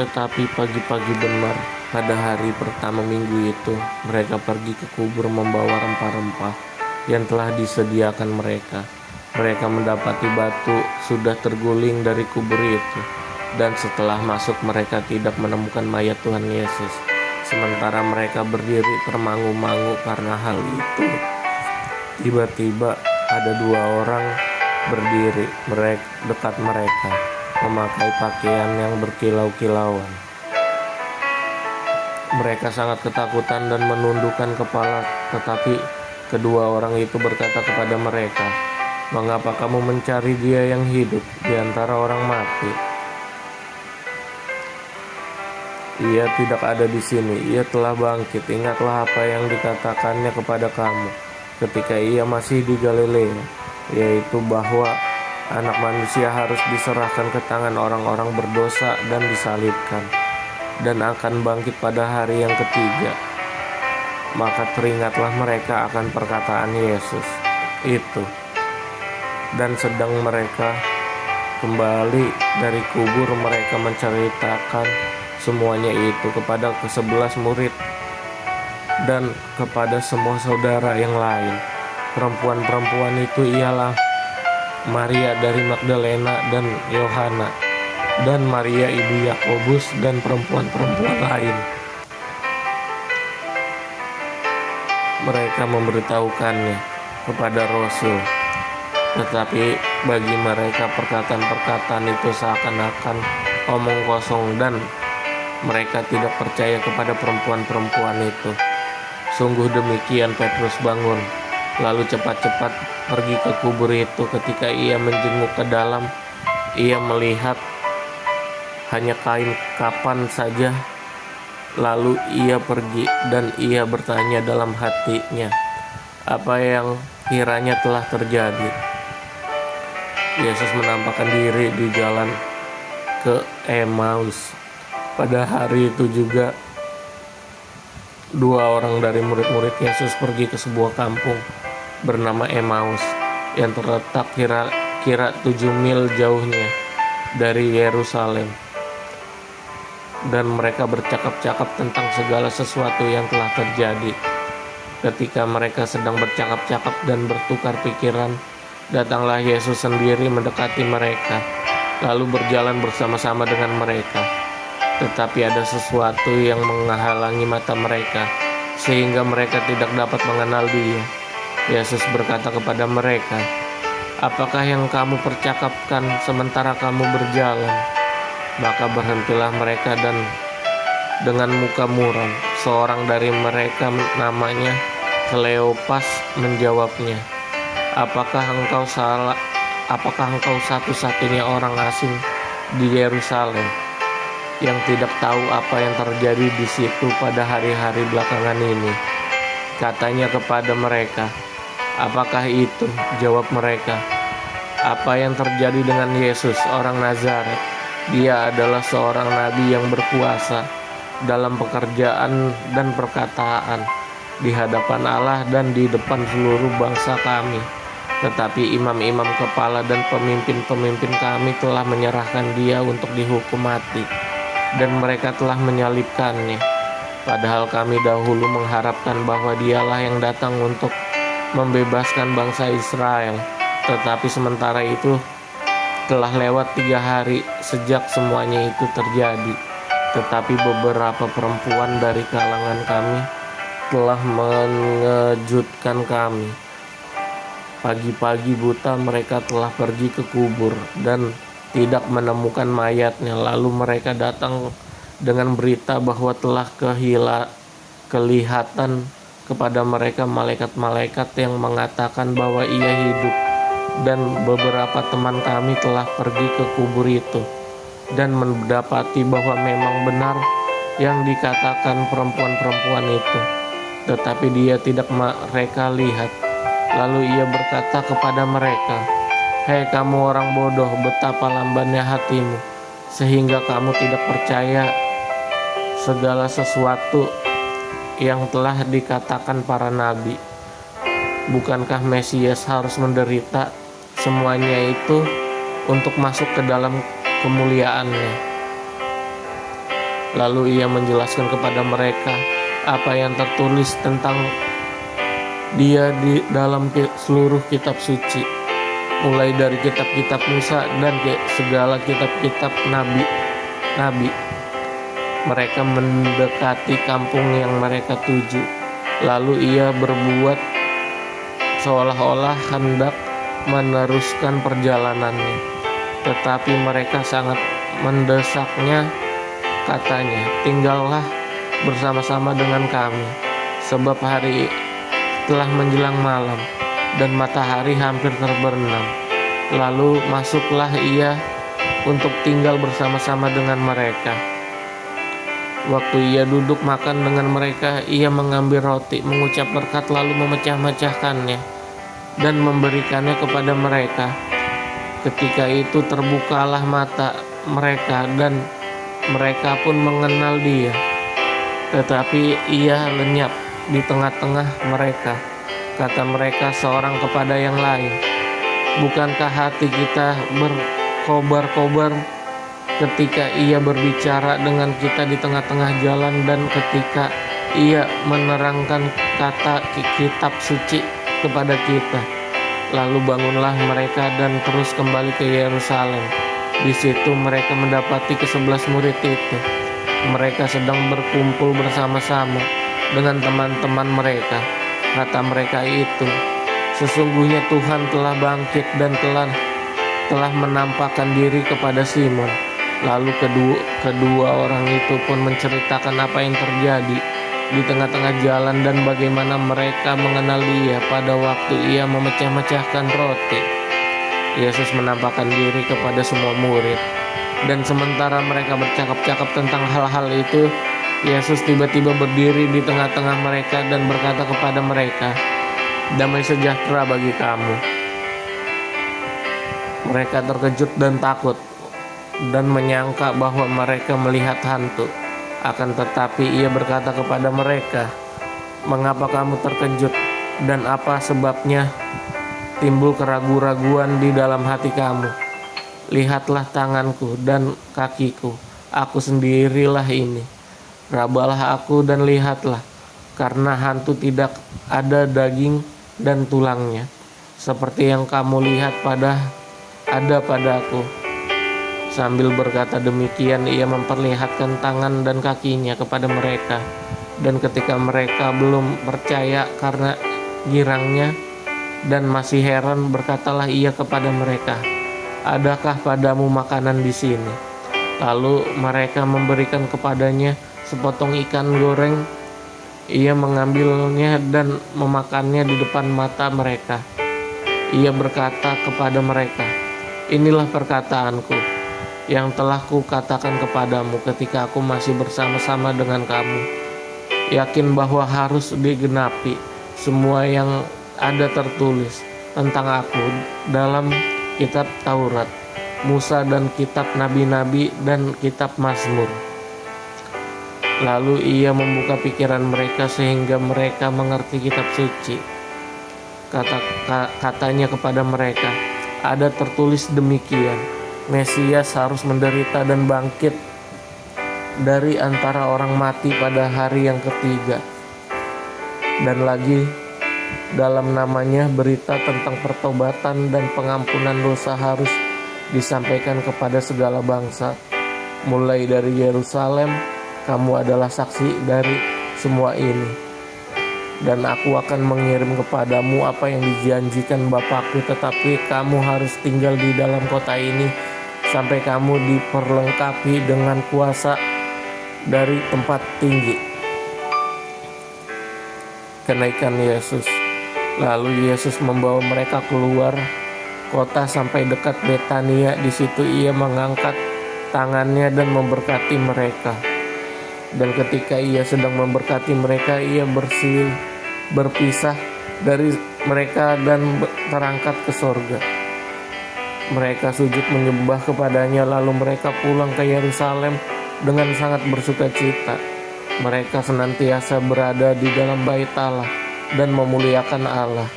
Tetapi pagi-pagi benar, pada hari pertama minggu itu, mereka pergi ke kubur membawa rempah-rempah yang telah disediakan mereka. Mereka mendapati batu sudah terguling dari kubur itu, dan setelah masuk mereka tidak menemukan mayat Tuhan Yesus. Sementara mereka berdiri termangu-mangu karena hal itu, tiba-tiba ada dua orang berdiri dekat mereka, memakai pakaian yang berkilau-kilauan. Mereka sangat ketakutan dan menundukkan kepala, tetapi kedua orang itu berkata kepada mereka, "Mengapa kamu mencari Dia yang hidup di antara orang mati? Ia tidak ada di sini, Ia telah bangkit. Ingatlah apa yang dikatakannya kepada kamu ketika Ia masih di Galilea, yaitu bahwa Anak Manusia harus diserahkan ke tangan orang-orang berdosa dan disalibkan, dan akan bangkit pada hari yang ketiga." Maka teringatlah mereka akan perkataan Yesus itu, dan sedang mereka kembali dari kubur, mereka menceritakan semuanya itu kepada ke-11 murid dan kepada semua saudara yang lain. Perempuan-perempuan itu ialah Maria dari Magdalena dan Yohana, dan Maria ibu Yakobus, dan perempuan-perempuan lain. Mereka memberitahukannya kepada Rasul, tetapi bagi mereka perkataan-perkataan itu seakan-akan omong kosong, dan mereka tidak percaya kepada perempuan-perempuan itu. Sungguh demikian, Petrus bangun, lalu cepat-cepat pergi ke kubur itu. Ketika ia menjenguk ke dalam, ia melihat hanya kain kapan saja. Lalu ia pergi dan ia bertanya dalam hatinya, apa yang kiranya telah terjadi. Yesus menampakkan diri di jalan ke Emmaus. Pada hari itu juga, dua orang dari murid-murid Yesus pergi ke sebuah kampung bernama Emmaus yang terletak kira-kira 7 mil jauhnya dari Yerusalem. Dan mereka bercakap-cakap tentang segala sesuatu yang telah terjadi. Ketika mereka sedang bercakap-cakap dan bertukar pikiran, datanglah Yesus sendiri mendekati mereka, lalu berjalan bersama-sama dengan mereka. Tetapi ada sesuatu yang menghalangi mata mereka, sehingga mereka tidak dapat mengenal Dia. Yesus berkata kepada mereka, "Apakah yang kamu percakapkan sementara kamu berjalan?" Maka berhentilah mereka, dan dengan muka muram, seorang dari mereka namanya Kleopas menjawabnya, Apakah engkau satu-satunya orang asing di Yerusalem yang tidak tahu apa yang terjadi di situ pada hari-hari belakangan ini?" Katanya kepada mereka, "Apakah itu?" Jawab mereka, "Apa yang terjadi dengan Yesus, orang Nazaret? Dia adalah seorang nabi yang berkuasa dalam pekerjaan dan perkataan di hadapan Allah dan di depan seluruh bangsa kami. Tetapi imam-imam kepala dan pemimpin-pemimpin kami telah menyerahkan Dia untuk dihukum mati, dan mereka telah menyalibkannya. Padahal kami dahulu mengharapkan bahwa Dialah yang datang untuk membebaskan bangsa Israel. Tetapi sementara itu telah lewat 3 hari sejak semuanya itu terjadi. Tetapi beberapa perempuan dari kalangan kami telah mengejutkan kami. Pagi-pagi buta mereka telah pergi ke kubur dan tidak menemukan mayatnya. Lalu mereka datang dengan berita bahwa telah kelihatan kepada mereka malaikat-malaikat yang mengatakan bahwa Ia hidup. Dan beberapa teman kami telah pergi ke kubur itu dan mendapati bahwa memang benar yang dikatakan perempuan-perempuan itu, tetapi Dia tidak mereka lihat. Lalu Ia berkata kepada mereka, "Hei kamu orang bodoh, betapa lambannya hatimu, sehingga kamu tidak percaya segala sesuatu yang telah dikatakan para nabi. Bukankah Mesias harus menderita semuanya itu untuk masuk ke dalam kemuliaannya?" Lalu ia menjelaskan kepada mereka apa yang tertulis tentang dia di dalam seluruh kitab suci, mulai dari kitab-kitab Musa dan segala kitab-kitab nabi. Mereka mendekati kampung yang mereka tuju. Lalu ia berbuat seolah-olah hendak meneruskan perjalanannya, tetapi mereka sangat mendesaknya. Katanya, "Tinggallah bersama-sama dengan kami, sebab hari telah menjelang malam dan matahari hampir terbenam." Lalu masuklah ia untuk tinggal bersama-sama dengan mereka. Waktu ia duduk makan dengan mereka, ia mengambil roti, mengucap berkat, lalu memecah-mecahkannya dan memberikannya kepada mereka. Ketika itu terbukalah mata mereka dan mereka pun mengenal dia. Tetapi ia lenyap di tengah-tengah mereka. Kata mereka seorang kepada yang lain, "Bukankah hati kita berkobar-kobar ketika ia berbicara dengan kita di tengah-tengah jalan dan ketika ia menerangkan kata kitab suci kepada kita?" Lalu bangunlah mereka dan terus kembali ke Yerusalem. Di situ mereka mendapati ke-11 murid itu. Mereka sedang berkumpul bersama-sama dengan teman-teman mereka. Kata mereka itu, "Sesungguhnya Tuhan telah bangkit dan telah menampakkan diri kepada Simon." Lalu kedua orang itu pun menceritakan apa yang terjadi di tengah-tengah jalan dan bagaimana mereka mengenal dia pada waktu ia memecah-mecahkan roti. Yesus menampakkan diri kepada semua murid, dan sementara mereka bercakap-cakap tentang hal-hal itu, Yesus tiba-tiba berdiri di tengah-tengah mereka dan berkata kepada mereka, "Damai sejahtera bagi kamu." Mereka terkejut dan takut dan menyangka bahwa mereka melihat hantu. Akan tetapi ia berkata kepada mereka, "Mengapa kamu terkejut dan apa sebabnya timbul keraguan-raguan di dalam hati kamu? Lihatlah tanganku dan kakiku, aku sendirilah ini. Rabalah aku dan lihatlah, karena hantu tidak ada daging dan tulangnya, seperti yang kamu lihat ada padaku." Sambil berkata demikian, ia memperlihatkan tangan dan kakinya kepada mereka. Dan ketika mereka belum percaya karena girangnya dan masih heran, berkatalah ia kepada mereka, "Adakah padamu makanan di sini?" Lalu mereka memberikan kepadanya sepotong ikan goreng. Ia mengambilnya dan memakannya di depan mata mereka. Ia berkata kepada mereka, "Inilah perkataanku yang telah kukatakan kepadamu ketika aku masih bersama-sama dengan kamu. Yakin bahwa harus digenapi semua yang ada tertulis tentang aku dalam kitab Taurat, Musa dan kitab nabi-nabi dan kitab Mazmur." Lalu ia membuka pikiran mereka sehingga mereka mengerti kitab suci. Katanya kepada mereka, "Ada tertulis demikian, Mesias harus menderita dan bangkit dari antara orang mati pada hari yang ketiga. Dan lagi dalam namanya berita tentang pertobatan dan pengampunan dosa harus disampaikan kepada segala bangsa. Mulai dari Yerusalem, kamu adalah saksi dari semua ini. Dan aku akan mengirim kepadamu apa yang dijanjikan Bapakku, tetapi kamu harus tinggal di dalam kota ini sampai kamu diperlengkapi dengan kuasa dari tempat tinggi." Kenaikan Yesus. Lalu Yesus membawa mereka keluar kota sampai dekat Betania. Di situ ia mengangkat tangannya dan memberkati mereka. Dan ketika ia sedang memberkati mereka, ia berpisah dari mereka dan terangkat ke sorga. Mereka sujud menyembah kepadanya, lalu mereka pulang ke Yerusalem dengan sangat bersukacita. Mereka senantiasa berada di dalam bait Allah dan memuliakan Allah.